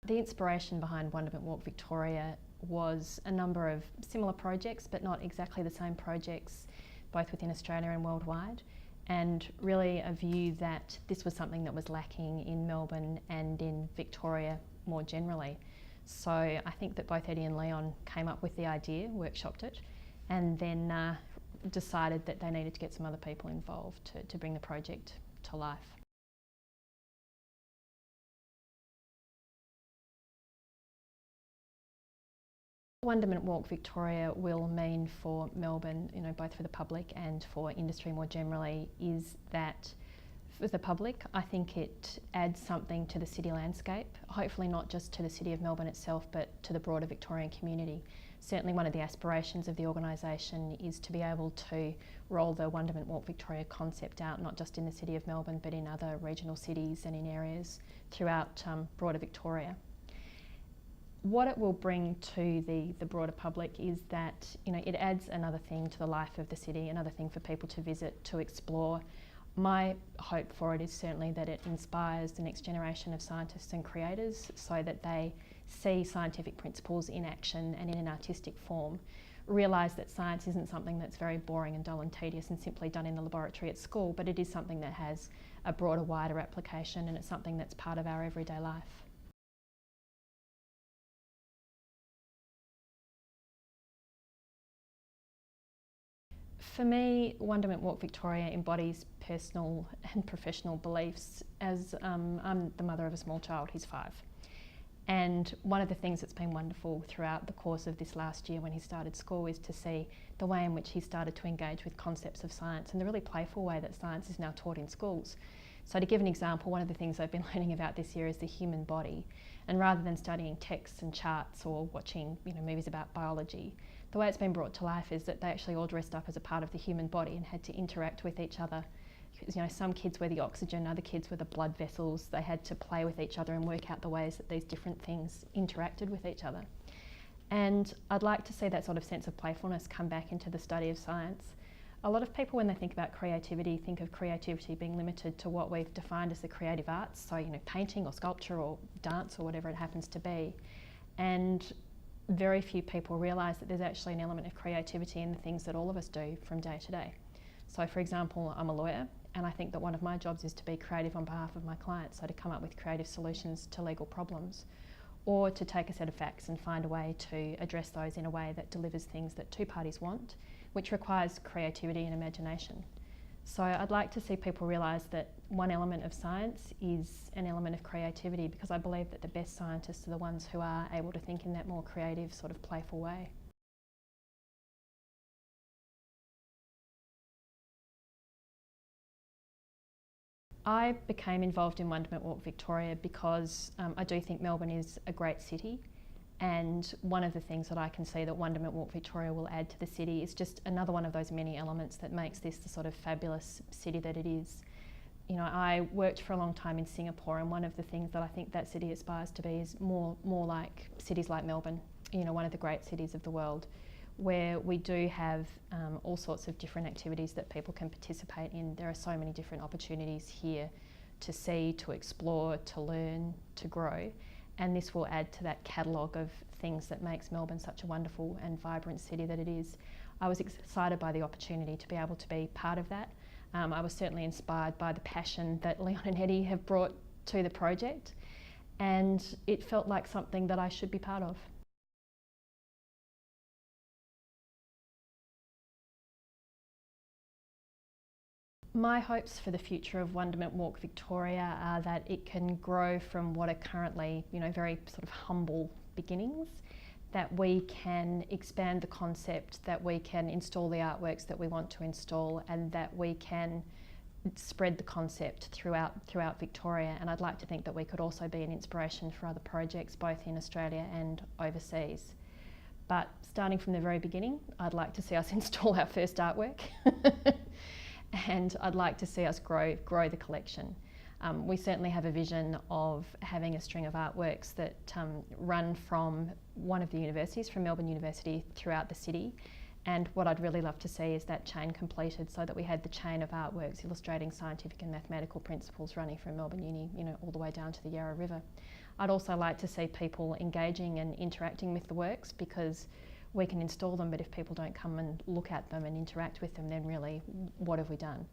The inspiration behind Wonderment Walk Victoria was a number of similar projects, but not exactly the same projects, both within Australia and worldwide, and really a view that this was something that was lacking in Melbourne and in Victoria more generally. So I think that both Eddie and Leon came up with the idea, workshopped it, and then decided that they needed to get some other people involved to bring the project to life. Wonderment Walk Victoria will mean for Melbourne, both for the public and for industry more generally, is that for the public, I think it adds something to the city landscape, hopefully not just to the City of Melbourne itself, but to the broader Victorian community. Certainly one of the aspirations of the organisation is to be able to roll the Wonderment Walk Victoria concept out, not just in the City of Melbourne, but in other regional cities and in areas throughout broader Victoria. What it will bring to the broader public is that it adds another thing to the life of the city, another thing for people to visit, to explore. My hope for it is certainly that it inspires the next generation of scientists and creators so that they see scientific principles in action and in an artistic form, realise that science isn't something that's very boring and dull and tedious and simply done in the laboratory at school, but it is something that has a broader, wider application, and it's something that's part of our everyday life. For me, Wonderment Walk Victoria embodies personal and professional beliefs. As I'm the mother of a small child, he's 5. And one of the things that's been wonderful throughout the course of this last year when he started school is to see the way in which he started to engage with concepts of science and the really playful way that science is now taught in schools. So to give an example, one of the things I've been learning about this year is the human body. And rather than studying texts and charts or watching movies about biology, the way it's been brought to life is that they actually all dressed up as a part of the human body and had to interact with each other. Some kids were the oxygen, other kids were the blood vessels. They had to play with each other and work out the ways that these different things interacted with each other. And I'd like to see that sort of sense of playfulness come back into the study of science. A lot of people, when they think about creativity, think of creativity being limited to what we've defined as the creative arts, so painting or sculpture or dance or whatever it happens to be. And very few people realise that there's actually an element of creativity in the things that all of us do from day to day. So for example, I'm a lawyer, and I think that one of my jobs is to be creative on behalf of my clients, so to come up with creative solutions to legal problems, or to take a set of facts and find a way to address those in a way that delivers things that two parties want, which requires creativity and imagination. So I'd like to see people realise that one element of science is an element of creativity, because I believe that the best scientists are the ones who are able to think in that more creative, sort of playful way. I became involved in Wonderment Walk Victoria because I do think Melbourne is a great city, and one of the things that I can see that Wonderment Walk Victoria will add to the city is just another one of those many elements that makes this the sort of fabulous city that it is. I worked for a long time in Singapore, and one of the things that I think that city aspires to be is more like cities like Melbourne, one of the great cities of the world, where we do have all sorts of different activities that people can participate in. There are so many different opportunities here to see, to explore, to learn, to grow. And this will add to that catalogue of things that makes Melbourne such a wonderful and vibrant city that it is. I was excited by the opportunity to be able to be part of that. I was certainly inspired by the passion that Leon and Eddie have brought to the project, and it felt like something that I should be part of. My hopes for the future of Wonderment Walk Victoria are that it can grow from what are currently, very sort of humble beginnings, that we can expand the concept, that we can install the artworks that we want to install, and that we can spread the concept throughout Victoria. And I'd like to think that we could also be an inspiration for other projects, both in Australia and overseas. But starting from the very beginning, I'd like to see us install our first artwork. And I'd like to see us grow the collection. We certainly have a vision of having a string of artworks that run from one of the universities, from Melbourne University, throughout the city. And what I'd really love to see is that chain completed, so that we had the chain of artworks illustrating scientific and mathematical principles running from Melbourne Uni, all the way down to the Yarra River. I'd also like to see people engaging and interacting with the works, because we can install them, but if people don't come and look at them and interact with them, then really, what have we done?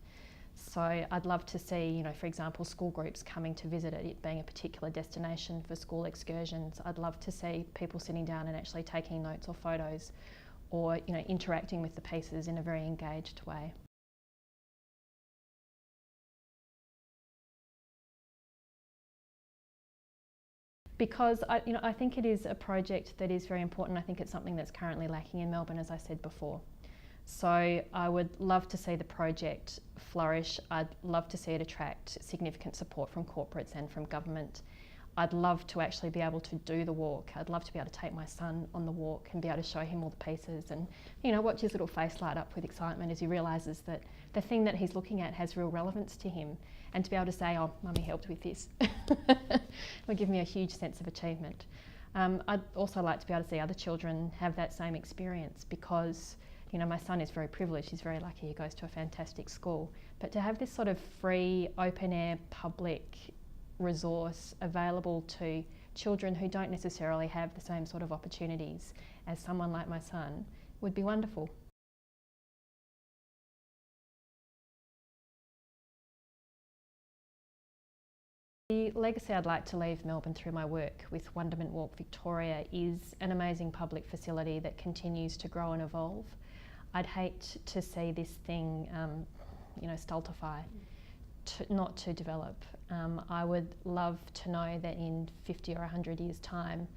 So I'd love to see, you know, for example, school groups coming to visit it being a particular destination for school excursions. I'd love to see people sitting down and actually taking notes or photos, or, you know, interacting with the pieces in a very engaged way. Because I think it is a project that is very important. I think it's something that's currently lacking in Melbourne, as I said before. So I would love to see the project flourish. I'd love to see it attract significant support from corporates and from government. I'd love to actually be able to do the walk. I'd love to be able to take my son on the walk and be able to show him all the pieces and, you know, watch his little face light up with excitement as he realises that the thing that he's looking at has real relevance to him, and to be able to say, oh, Mummy helped with this, would give me a huge sense of achievement. I'd also like to be able to see other children have that same experience, because, you know, my son is very privileged, he's very lucky, he goes to a fantastic school. But to have this sort of free, open air, public resource available to children who don't necessarily have the same sort of opportunities as someone like my son would be wonderful. The legacy I'd like to leave Melbourne through my work with Wonderment Walk Victoria is an amazing public facility that continues to grow and evolve. I'd hate to see this thing, you know, stultify, not to develop. I would love to know that in 50 or 100 years' time,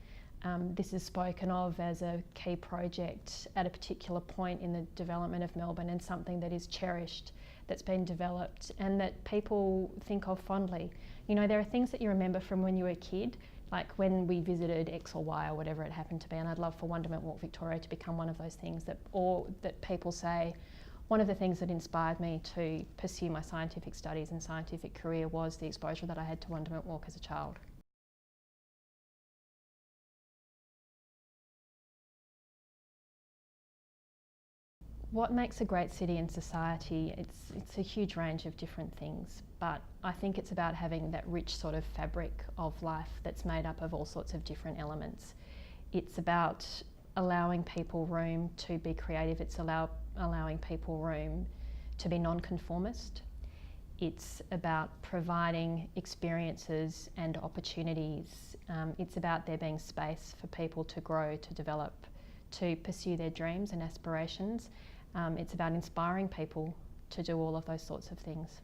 this is spoken of as a key project at a particular point in the development of Melbourne, and something that is cherished, that's been developed, and that people think of fondly. You know, there are things that you remember from when you were a kid, like when we visited X or Y or whatever it happened to be, and I'd love for Wonderment Walk Victoria to become one of those things that, or that people say, one of the things that inspired me to pursue my scientific studies and scientific career was the exposure that I had to Wonderment Walk as a child. What makes a great city and society? It's a huge range of different things, but I think it's about having that rich sort of fabric of life that's made up of all sorts of different elements. It's about allowing people room to be creative. It's allowing people room to be non-conformist. It's about providing experiences and opportunities. It's about there being space for people to grow, to develop, to pursue their dreams and aspirations. It's about inspiring people to do all of those sorts of things.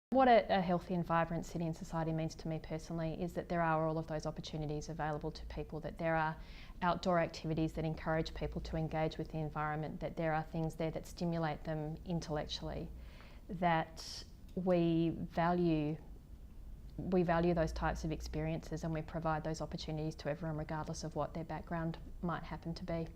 What a healthy and vibrant city and society means to me personally is that there are all of those opportunities available to people, that there are outdoor activities that encourage people to engage with the environment, that there are things there that stimulate them intellectually, that we value those types of experiences, and we provide those opportunities to everyone regardless of what their background might happen to be.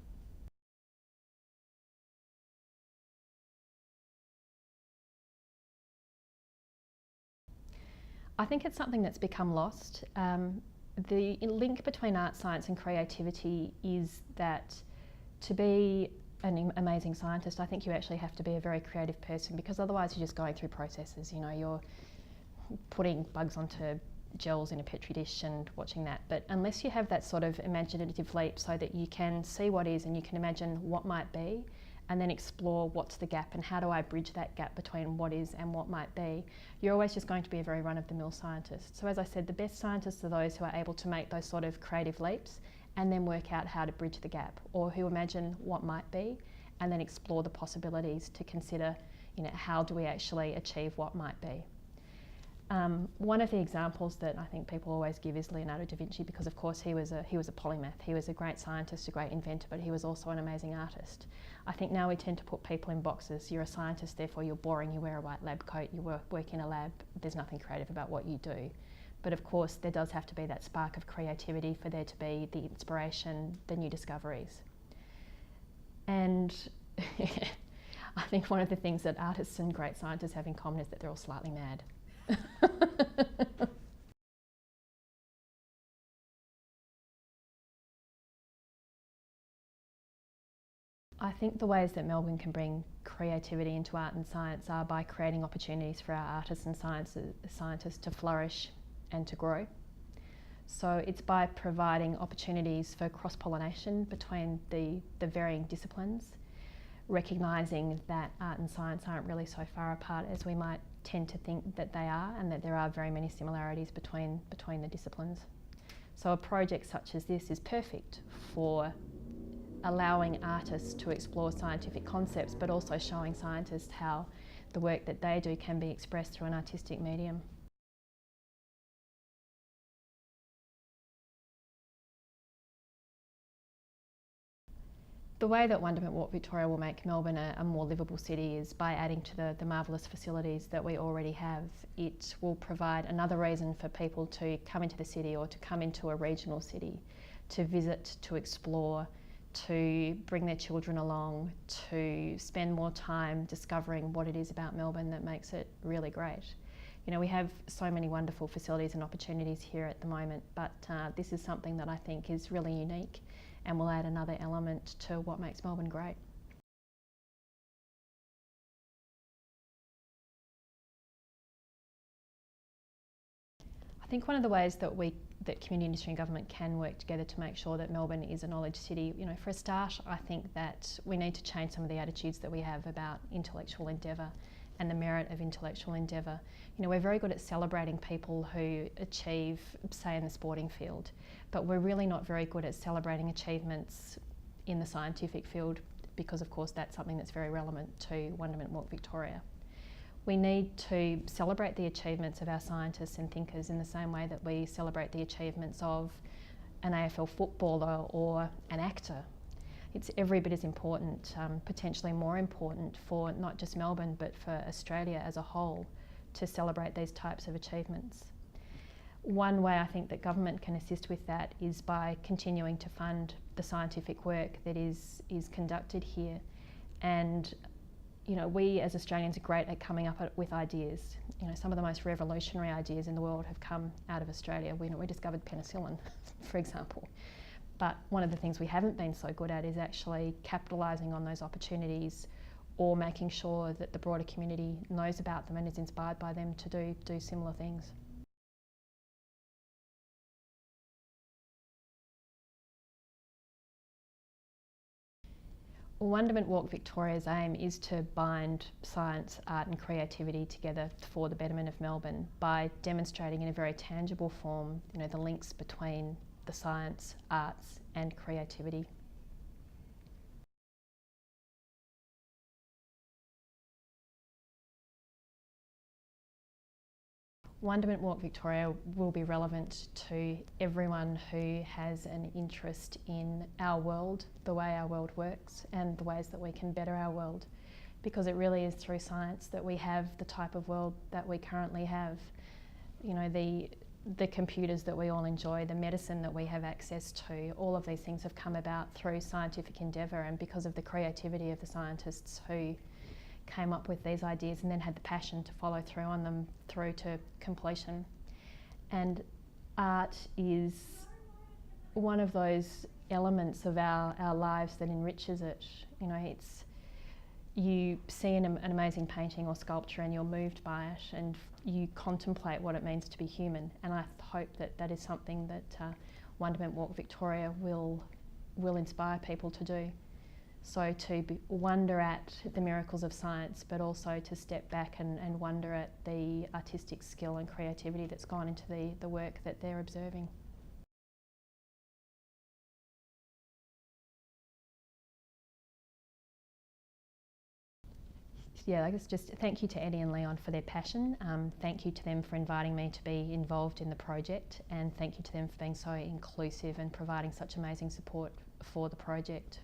I think it's something that's become lost. The link between art, science and creativity is that to be an amazing scientist, I think you actually have to be a very creative person, because otherwise you're just going through processes. You know, you're putting bugs onto gels in a petri dish and watching that. But unless you have that sort of imaginative leap so that you can see what is and you can imagine what might be, and then explore what's the gap and how do I bridge that gap between what is and what might be, you're always just going to be a very run-of-the-mill scientist. So as I said, the best scientists are those who are able to make those sort of creative leaps and then work out how to bridge the gap, or who imagine what might be and then explore the possibilities to consider, you know, how do we actually achieve what might be. One of the examples that I think people always give is Leonardo da Vinci, because of course he was a polymath. He was a great scientist, a great inventor, but he was also an amazing artist. I think now we tend to put people in boxes. You're a scientist, therefore you're boring, you wear a white lab coat, you work in a lab, there's nothing creative about what you do. But of course there does have to be that spark of creativity for there to be the inspiration, the new discoveries. And I think one of the things that artists and great scientists have in common is that they're all slightly mad. I think the ways that Melbourne can bring creativity into art and science are by creating opportunities for our artists and scientists to flourish and to grow. So it's by providing opportunities for cross-pollination between the varying disciplines, recognising that art and science aren't really so far apart as we might tend to think that they are, and that there are very many similarities between the disciplines. So a project such as this is perfect for allowing artists to explore scientific concepts, but also showing scientists how the work that they do can be expressed through an artistic medium. The way that Wonderment Walk Victoria will make Melbourne a more livable city is by adding to the marvellous facilities that we already have. It will provide another reason for people to come into the city or to come into a regional city, to visit, to explore, to bring their children along, to spend more time discovering what it is about Melbourne that makes it really great. You know, we have so many wonderful facilities and opportunities here at the moment, but this is something that I think is really unique and will add another element to what makes Melbourne great. I think one of the ways that community, industry and government can work together to make sure that Melbourne is a knowledge city, you know, for a start, I think that we need to change some of the attitudes that we have about intellectual endeavour and the merit of intellectual endeavour. You know, we're very good at celebrating people who achieve, say, in the sporting field, but we're really not very good at celebrating achievements in the scientific field, because of course that's something that's very relevant to Wonderment Walk Victoria. We need to celebrate the achievements of our scientists and thinkers in the same way that we celebrate the achievements of an AFL footballer or an actor. It's every bit as important, potentially more important for not just Melbourne but for Australia as a whole, to celebrate these types of achievements. One way I think that government can assist with that is by continuing to fund the scientific work that is conducted here. And you know, we as Australians are great at coming up with ideas. You know, some of the most revolutionary ideas in the world have come out of Australia. We discovered penicillin, for example. But one of the things we haven't been so good at is actually capitalising on those opportunities, or making sure that the broader community knows about them and is inspired by them to do similar things. Wonderment Walk Victoria's aim is to bind science, art and creativity together for the betterment of Melbourne by demonstrating in a very tangible form, you know, the links between the science, arts and creativity. Wonderment Walk Victoria will be relevant to everyone who has an interest in our world, the way our world works and the ways that we can better our world, because it really is through science that we have the type of world that we currently have. You know, the computers that we all enjoy, the medicine that we have access to, all of these things have come about through scientific endeavour and because of the creativity of the scientists who came up with these ideas and then had the passion to follow through on them through to completion. And art is one of those elements of our lives that enriches it. You know, you see an amazing painting or sculpture and you're moved by it and you contemplate what it means to be human, and I hope that that is something that Wonderment Walk Victoria will inspire people to do. So to wonder at the miracles of science, but also to step back and wonder at the artistic skill and creativity that's gone into the work that they're observing. Yeah, I guess just thank you to Eddie and Leon for their passion. Thank you to them for inviting me to be involved in the project, and thank you to them for being so inclusive and providing such amazing support for the project.